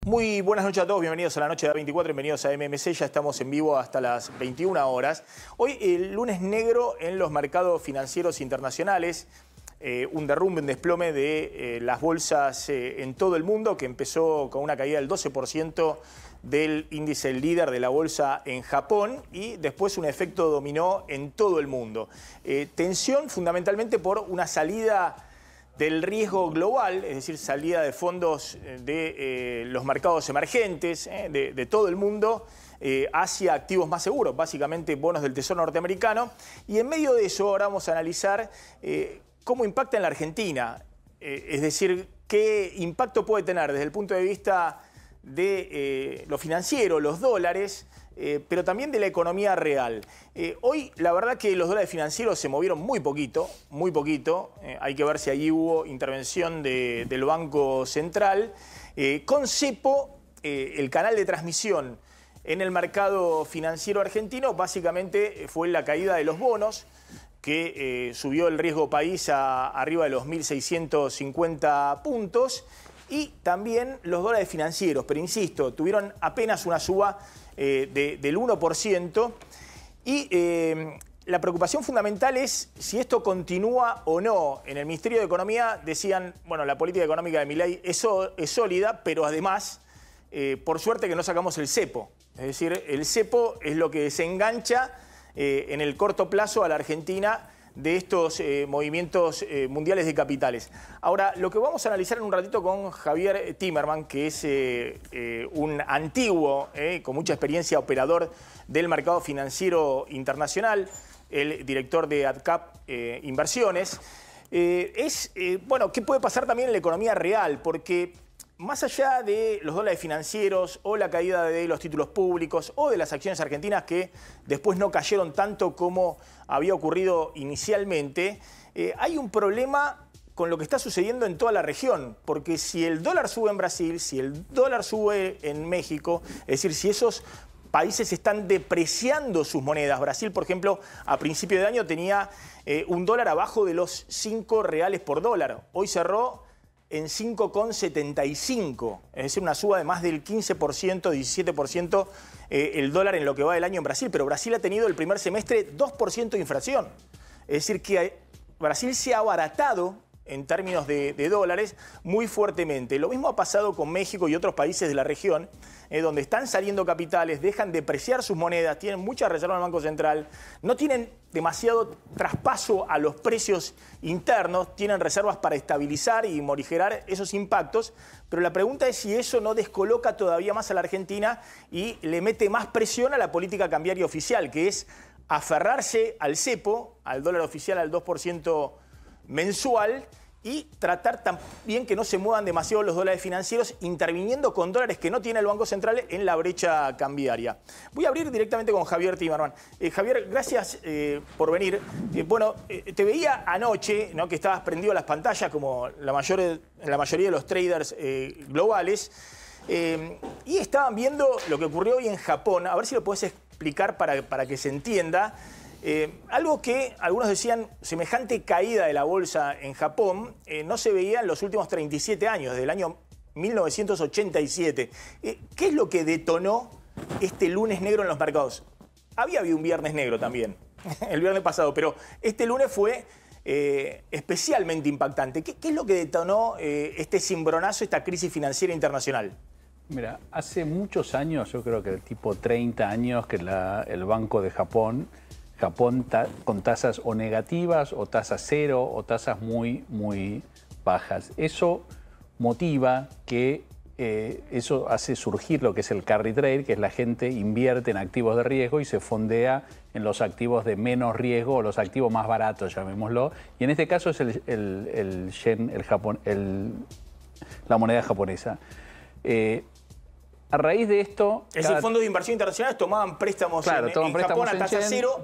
Muy buenas noches a todos, bienvenidos a la noche de A24, bienvenidos a MMC, ya estamos en vivo hasta las 21 horas. Hoy el lunes negro en los mercados financieros internacionales, un derrumbe, un desplome de las bolsas en todo el mundo que empezó con una caída del 12% del índice líder de la bolsa en Japón y después un efecto dominó en todo el mundo. Tensión fundamentalmente por una salida del riesgo global, es decir, salida de fondos de los mercados emergentes de todo el mundo hacia activos más seguros, básicamente bonos del Tesoro norteamericano. Y en medio de eso ahora vamos a analizar cómo impacta en la Argentina, es decir, qué impacto puede tener desde el punto de vista de lo financiero, los dólares, pero también de la economía real. Hoy la verdad que los dólares financieros se movieron muy poquito, muy poquito. Hay que ver si allí hubo intervención del Banco Central. Con Cepo, el canal de transmisión en el mercado financiero argentino básicamente fue la caída de los bonos, que subió el riesgo país a arriba de los 1.650 puntos. Y también los dólares financieros, pero insisto, tuvieron apenas una suba del 1%. Y la preocupación fundamental es si esto continúa o no. En el Ministerio de Economía decían, bueno, la política económica de Milei es sólida, pero además, por suerte que no sacamos el cepo. Es decir, el cepo es lo que desengancha en el corto plazo a la Argentina de estos movimientos mundiales de capitales. Ahora, lo que vamos a analizar en un ratito con Javier Timerman, que es un antiguo, con mucha experiencia, operador del mercado financiero internacional, el director de AdCap Inversiones, bueno, ¿qué puede pasar también en la economía real? Porque más allá de los dólares financieros o la caída de los títulos públicos o de las acciones argentinas que después no cayeron tanto como había ocurrido inicialmente, hay un problema con lo que está sucediendo en toda la región, porque si el dólar sube en Brasil, si el dólar sube en México, es decir, si esos países están depreciando sus monedas. Brasil, por ejemplo, a principio de año tenía un dólar abajo de los 5 reales por dólar. Hoy cerró en 5,75, es decir, una suba de más del 15%, 17% el dólar en lo que va del año en Brasil. Pero Brasil ha tenido el primer semestre 2% de inflación. Es decir, que Brasil se ha abaratado en términos de dólares muy fuertemente. Lo mismo ha pasado con México y otros países de la región, donde están saliendo capitales, dejan de depreciar sus monedas, tienen mucha reserva en el Banco Central, no tienen demasiado traspaso a los precios internos, tienen reservas para estabilizar y morigerar esos impactos, pero la pregunta es si eso no descoloca todavía más a la Argentina y le mete más presión a la política cambiaria oficial, que es aferrarse al cepo, al dólar oficial al 2% mensual, y tratar también que no se muevan demasiado los dólares financieros, interviniendo con dólares que no tiene el Banco Central en la brecha cambiaria. Voy a abrir directamente con Javier Timerman. Javier, gracias por venir. Bueno, te veía anoche, ¿no?, que estabas prendido a las pantallas como la mayoría de los traders globales, y estaban viendo lo que ocurrió hoy en Japón. A ver si lo puedes explicar para que se entienda. Algo que algunos decían, semejante caída de la bolsa en Japón, no se veía en los últimos 37 años, desde el año 1987. ¿Qué es lo que detonó este lunes negro en los mercados? Había habido un viernes negro también, el viernes pasado, pero este lunes fue especialmente impactante. ¿Qué es lo que detonó este cimbronazo, esta crisis financiera internacional? Mira, hace muchos años, yo creo que tipo 30 años, que el Banco de Japón con tasas o negativas o tasas cero o tasas muy, muy bajas. Eso motiva que eso hace surgir lo que es el carry trade, que es la gente invierte en activos de riesgo y se fondea en los activos de menos riesgo o los activos más baratos, llamémoslo. Y en este caso es el yen, la moneda japonesa. A raíz de esto... Es decir, fondos de inversión internacionales tomaban préstamos en Japón a tasa cero,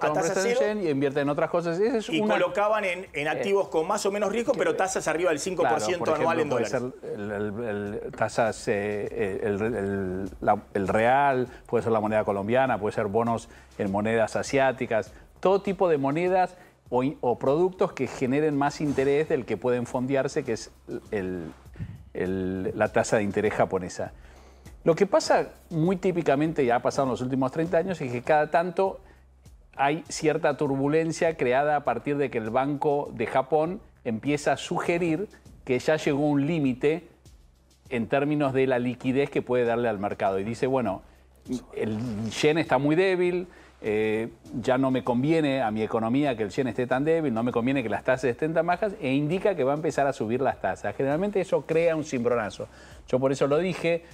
y invierten en otras cosas. Y colocaban en activos con más o menos riesgo, pero tasas arriba del 5% claro, anual en dólares. Tasas, el real, puede ser la moneda colombiana, puede ser bonos en monedas asiáticas, todo tipo de monedas o productos que generen más interés del que pueden fondearse, que es la tasa de interés japonesa. Lo que pasa muy típicamente, y ha pasado en los últimos 30 años, es que cada tanto hay cierta turbulencia creada a partir de que el Banco de Japón empieza a sugerir que ya llegó un límite en términos de la liquidez que puede darle al mercado. Y dice, bueno, el yen está muy débil, ya no me conviene a mi economía que el yen esté tan débil, no me conviene que las tasas estén tan bajas, e indica que va a empezar a subir las tasas. Generalmente eso crea un cimbronazo. Yo por eso lo dije,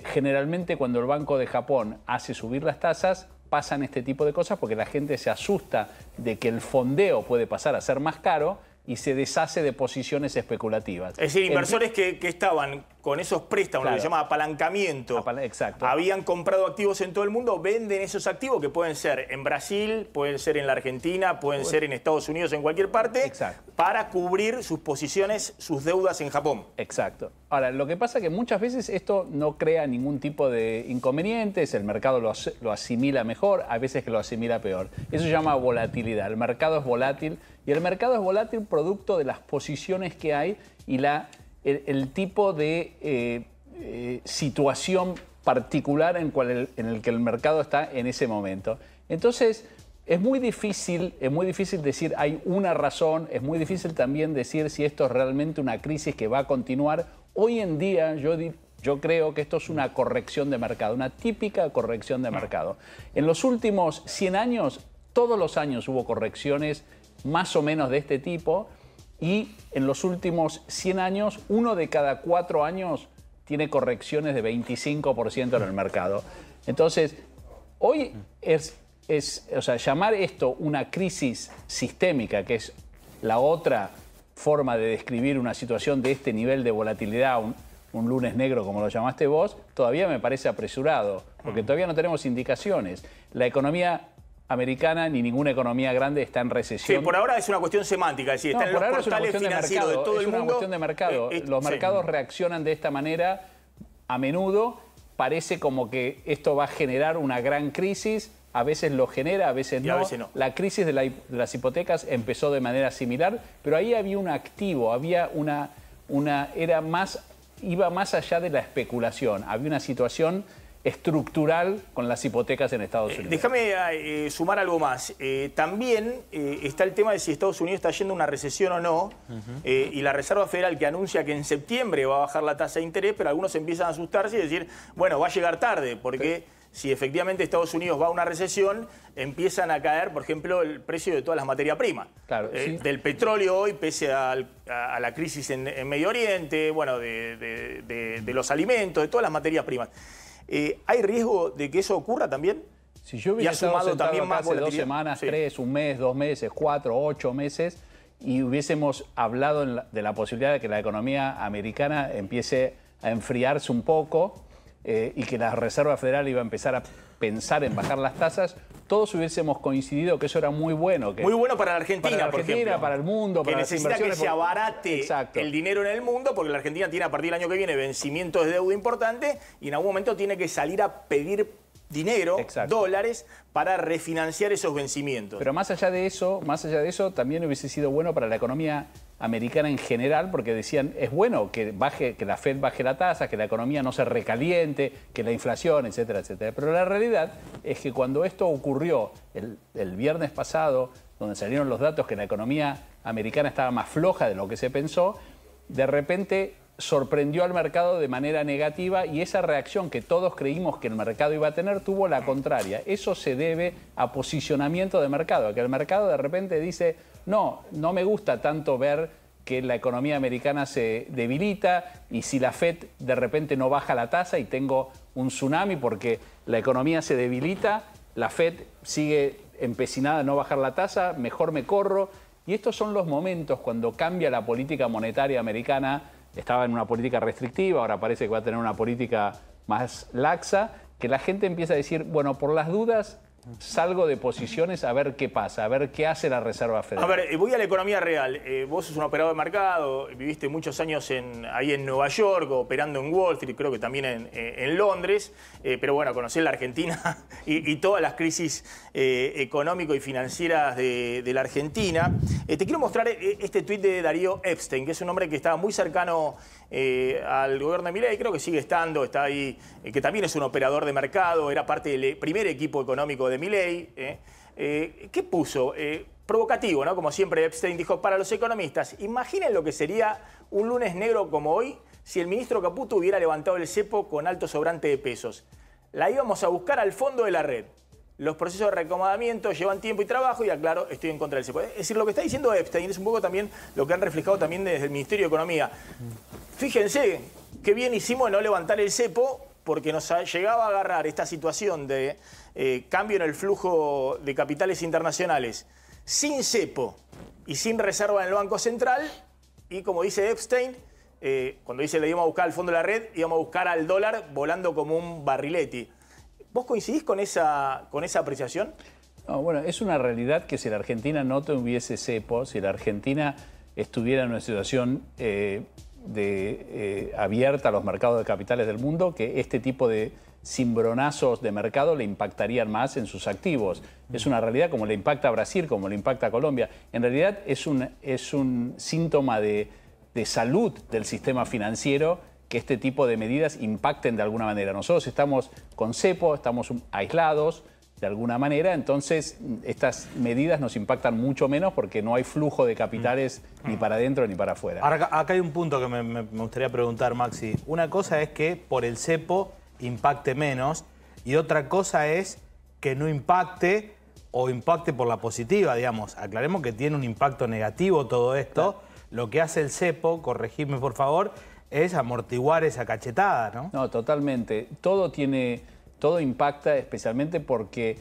generalmente cuando el Banco de Japón hace subir las tasas, pasan este tipo de cosas porque la gente se asusta de que el fondeo puede pasar a ser más caro y se deshace de posiciones especulativas. Es decir, inversores que estaban con esos préstamos, claro, lo que se llama apalancamiento, exacto, habían comprado activos en todo el mundo, venden esos activos que pueden ser en Brasil, pueden ser en la Argentina, pueden ser en Estados Unidos, en cualquier parte, exacto, para cubrir sus posiciones, sus deudas en Japón. Exacto. Ahora, lo que pasa es que muchas veces esto no crea ningún tipo de inconvenientes, el mercado lo asimila mejor, a veces que lo asimila peor. Eso se llama volatilidad. El mercado es volátil y el mercado es volátil producto de las posiciones que hay y el tipo de situación particular en el que el mercado está en ese momento. Entonces, es muy difícil decir hay una razón, es muy difícil también decir si esto es realmente una crisis que va a continuar. Hoy en día yo creo que esto es una corrección de mercado, una típica corrección de mercado. En los últimos 100 años, todos los años hubo correcciones más o menos de este tipo, y en los últimos 100 años, 1 de cada 4 años tiene correcciones de 25% en el mercado. Entonces, hoy o sea, llamar esto una crisis sistémica, que es la otra forma de describir una situación de este nivel de volatilidad, un lunes negro como lo llamaste vos, todavía me parece apresurado, porque todavía no tenemos indicaciones. La economía americana ni ninguna economía grande está en recesión. Sí, por ahora es una cuestión semántica, es decir, está en los portales financieros de todo el mundo. Es una cuestión de mercado. Los mercados reaccionan de esta manera a menudo. Parece como que esto va a generar una gran crisis. A veces lo genera, a veces no. La crisis de las hipotecas empezó de manera similar, pero ahí había un activo, había iba más allá de la especulación. Había una situación estructural con las hipotecas en Estados Unidos. Déjame sumar algo más. También está el tema de si Estados Unidos está yendo a una recesión o no, y la Reserva Federal que anuncia que en septiembre va a bajar la tasa de interés, pero algunos empiezan a asustarse y decir, bueno, va a llegar tarde, porque si efectivamente Estados Unidos va a una recesión, empiezan a caer, por ejemplo, el precio de todas las materias primas. Claro, sí. Del petróleo hoy, pese a la crisis en Medio Oriente, bueno, de los alimentos, de todas las materias primas. ¿Hay riesgo de que eso ocurra también? Si yo hubiera estado también más hace 2 semanas, 3, un mes, 2 meses, 4, 8 meses, y hubiésemos hablado de la posibilidad de que la economía americana empiece a enfriarse un poco y que la Reserva Federal iba a empezar a pensar en bajar las tasas, todos hubiésemos coincidido que eso era muy bueno. Muy bueno para la Argentina, por ejemplo. Para el mundo, para las inversiones. Que necesita que se abarate el dinero en el mundo, porque la Argentina tiene a partir del año que viene vencimientos de deuda importante y en algún momento tiene que salir a pedir dinero, dólares, para refinanciar esos vencimientos. Pero más allá de eso, también hubiese sido bueno para la economía americana en general, porque decían, es bueno que la Fed baje la tasa, que la economía no se recaliente, que la inflación, etcétera, etcétera. Pero la realidad es que cuando esto ocurrió el viernes pasado, donde salieron los datos que la economía americana estaba más floja de lo que se pensó, de repente sorprendió al mercado de manera negativa y esa reacción que todos creímos que el mercado iba a tener tuvo la contraria. Eso se debe a posicionamiento de mercado, a que el mercado de repente dice, no me gusta tanto ver que la economía americana se debilita y si la Fed de repente no baja la tasa y tengo un tsunami porque la economía se debilita, la Fed sigue empecinada en no bajar la tasa, mejor me corro. Y estos son los momentos cuando cambia la política monetaria americana. Estaba en una política restrictiva, ahora parece que va a tener una política más laxa, que la gente empieza a decir, bueno, por las dudas salgo de posiciones a ver qué pasa, a ver qué hace la Reserva Federal. A ver, voy a la economía real. Vos sos un operador de mercado, viviste muchos años ahí en Nueva York, operando en Wall Street, creo que también en Londres, pero bueno, conocés la Argentina y todas las crisis económico y financieras de la Argentina. Te quiero mostrar este tuit de Darío Epstein, que es un hombre que estaba muy cercano al gobierno de Milei, creo que sigue estando, está ahí, que también es un operador de mercado, era parte del primer equipo económico de Milei. ¿Qué puso? Provocativo, ¿no? Como siempre Epstein dijo, para los economistas, imaginen lo que sería un lunes negro como hoy si el ministro Caputo hubiera levantado el cepo con alto sobrante de pesos. La íbamos a buscar al fondo de la red. Los procesos de reacomodamiento llevan tiempo y trabajo y aclaro, estoy en contra del cepo. Es decir, lo que está diciendo Epstein es un poco también lo que han reflejado también desde el Ministerio de Economía. Fíjense qué bien hicimos de no levantar el cepo porque nos llegaba a agarrar esta situación de cambio en el flujo de capitales internacionales sin cepo y sin reserva en el Banco Central y como dice Epstein, cuando dice le íbamos a buscar al fondo de la red, íbamos a buscar al dólar volando como un barrilete. ¿Vos coincidís con esa apreciación? No, bueno, es una realidad que si la Argentina no tuviese cepo, si la Argentina estuviera en una situación abierta a los mercados de capitales del mundo, que este tipo de cimbronazos de mercado le impactarían más en sus activos. Es una realidad como le impacta a Brasil, como le impacta a Colombia. En realidad es un síntoma de salud del sistema financiero que este tipo de medidas impacten de alguna manera. Nosotros estamos con cepo, estamos aislados de alguna manera, entonces estas medidas nos impactan mucho menos porque no hay flujo de capitales ni para adentro ni para afuera. Ahora, acá hay un punto que me gustaría preguntar, Maxi. Una cosa es que por el cepo impacte menos y otra cosa es que no impacte o impacte por la positiva, digamos. Aclaremos que tiene un impacto negativo todo esto. Claro. Lo que hace el cepo, corregidme por favor, es amortiguar esa cachetada, ¿no? No, totalmente. Todo impacta especialmente porque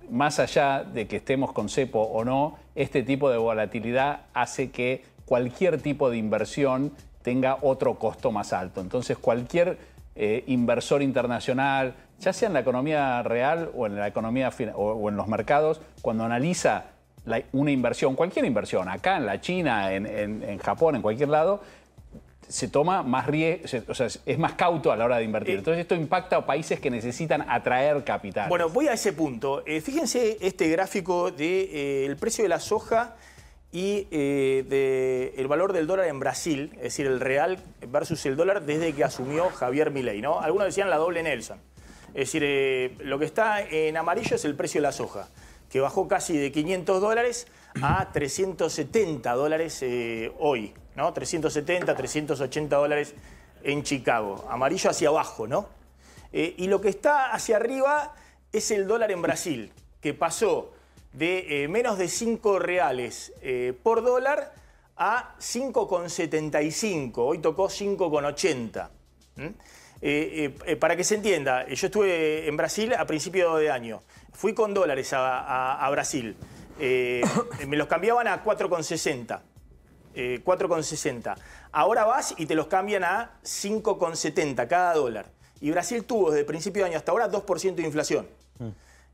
más allá de que estemos con cepo o no, este tipo de volatilidad hace que cualquier tipo de inversión tenga otro costo más alto. Entonces cualquier inversor internacional, ya sea en la economía real o en la economía o en los mercados, cuando analiza una inversión, cualquier inversión, acá en la China, en Japón, en cualquier lado, se toma más riesgo, o sea, es más cauto a la hora de invertir. Entonces esto impacta a países que necesitan atraer capital. Bueno, voy a ese punto. Fíjense este gráfico del precio de la soja y del valor del dólar en Brasil, es decir, el real versus el dólar desde que asumió Javier Milei, ¿no? Algunos decían la doble Nelson. Es decir, lo que está en amarillo es el precio de la soja, que bajó casi de $500 a $370 hoy, ¿no? 370, 380 dólares en Chicago. Amarillo hacia abajo, ¿no? Y lo que está hacia arriba es el dólar en Brasil, que pasó de menos de 5 reales por dólar a 5,75. Hoy tocó 5,80. Para que se entienda, yo estuve en Brasil a principio de año. Fui con dólares a Brasil. Me los cambiaban a 4,60. 4,60. Ahora vas y te los cambian a 5,70 cada dólar. Y Brasil tuvo desde el principio de año hasta ahora 2% de inflación.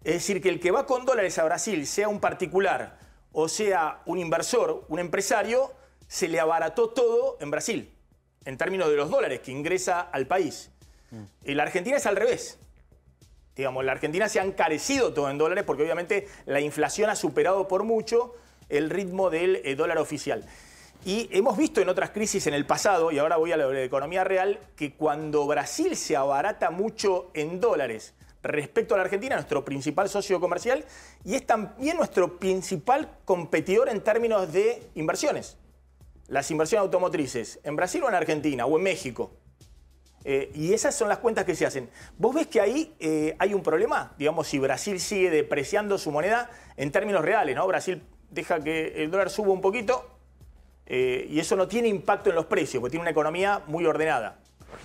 Es decir, que el que va con dólares a Brasil, sea un particular o sea un inversor, un empresario, se le abarató todo en Brasil, en términos de los dólares que ingresa al país. Y la Argentina es al revés. Digamos, la Argentina se ha encarecido todo en dólares porque obviamente la inflación ha superado por mucho el ritmo del dólar oficial. Y hemos visto en otras crisis en el pasado, y ahora voy a la economía real, que cuando Brasil se abarata mucho en dólares respecto a la Argentina, nuestro principal socio comercial, y es también nuestro principal competidor en términos de inversiones. Las inversiones automotrices, en Brasil o en Argentina o en México. Y esas son las cuentas que se hacen. ¿Vos ves que ahí hay un problema? Digamos, si Brasil sigue depreciando su moneda en términos reales, ¿no? Brasil deja que el dólar suba un poquito y eso no tiene impacto en los precios, porque tiene una economía muy ordenada.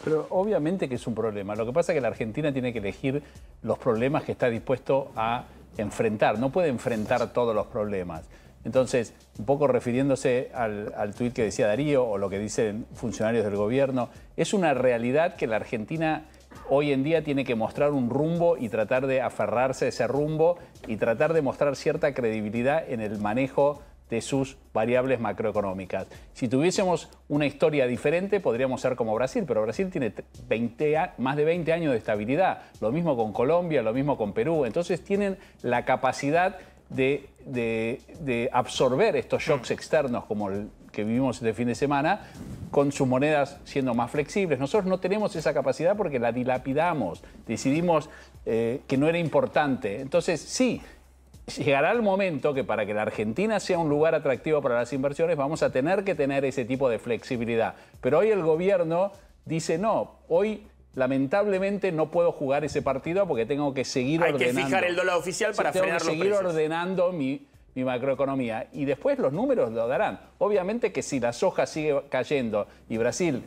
Pero obviamente que es un problema. Lo que pasa es que la Argentina tiene que elegir los problemas que está dispuesto a enfrentar. No puede enfrentar todos los problemas. Entonces, un poco refiriéndose al tuit que decía Darío o lo que dicen funcionarios del gobierno, es una realidad que la Argentina hoy en día tiene que mostrar un rumbo y tratar de aferrarse a ese rumbo y tratar de mostrar cierta credibilidad en el manejo de sus variables macroeconómicas. Si tuviésemos una historia diferente, podríamos ser como Brasil, pero Brasil tiene más de 20 años de estabilidad. Lo mismo con Colombia, lo mismo con Perú. Entonces tienen la capacidad de absorber estos shocks externos como el que vivimos este fin de semana, con sus monedas siendo más flexibles. Nosotros no tenemos esa capacidad porque la dilapidamos, decidimos que no era importante. Entonces, sí, llegará el momento que para que la Argentina sea un lugar atractivo para las inversiones vamos a tener que tener ese tipo de flexibilidad. Pero hoy el gobierno dice no, hoy lamentablemente no puedo jugar ese partido porque tengo que seguir ordenando. Hay que fijar el dólar oficial para frenar los precios. Tengo que seguir ordenando mi macroeconomía y después los números lo darán. Obviamente que si la soja sigue cayendo y Brasil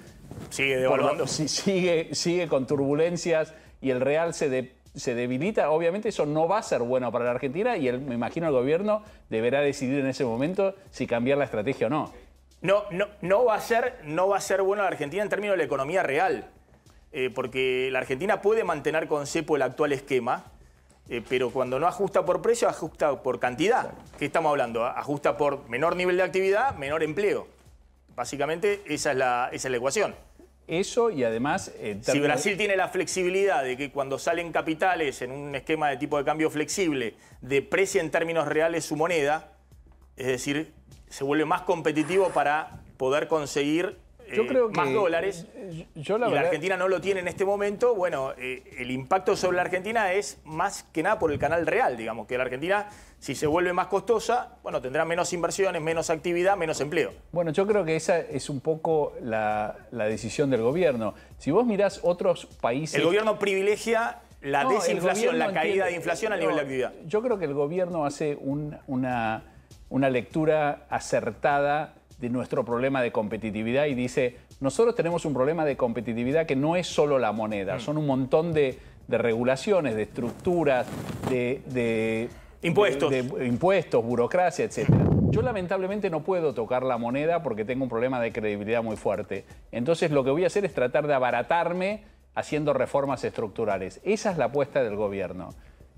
sigue devaluando, sigue con turbulencias y el real se debilita, obviamente eso no va a ser bueno para la Argentina y me imagino el gobierno deberá decidir en ese momento si cambiar la estrategia o no. No va a ser bueno a la Argentina en términos de la economía real, porque la Argentina puede mantener con cepo el actual esquema, pero cuando no ajusta por precio, ajusta por cantidad. ¿Qué estamos hablando? Ajusta por menor nivel de actividad, menor empleo. Básicamente esa es la ecuación. Eso y además... Si Brasil tiene la flexibilidad de que cuando salen capitales en un esquema de tipo de cambio flexible, deprecia en términos reales su moneda, es decir, se vuelve más competitivo para poder conseguir más dólares, la Argentina no lo tiene en este momento, bueno, el impacto sobre la Argentina es más que nada por el canal real, digamos, que la Argentina, si se vuelve más costosa, bueno, tendrá menos inversiones, menos actividad, menos empleo. Bueno, yo creo que esa es un poco la decisión del gobierno. Si vos mirás otros países... El gobierno privilegia la desinflación, la caída de inflación al nivel de actividad. Yo creo que el gobierno hace una lectura acertada de nuestro problema de competitividad y dice, nosotros tenemos un problema de competitividad que no es solo la moneda, son un montón de regulaciones, de estructuras, de impuestos, burocracia, etc. Yo lamentablemente no puedo tocar la moneda porque tengo un problema de credibilidad muy fuerte. Entonces lo que voy a hacer es tratar de abaratarme haciendo reformas estructurales. Esa es la apuesta del gobierno.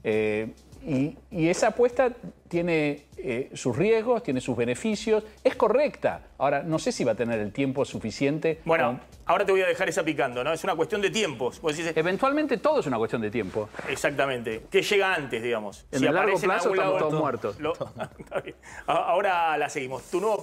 Y esa apuesta tiene sus riesgos, tiene sus beneficios, es correcta. Ahora, no sé si va a tener el tiempo suficiente. Bueno, ahora te voy a dejar esa picando, ¿no? Es una cuestión de tiempos. Vos decís, eventualmente todo es una cuestión de tiempo. Exactamente. ¿Qué llega antes, digamos? En el largo plazo estamos todos muertos. Ahora la seguimos. Tu nuevo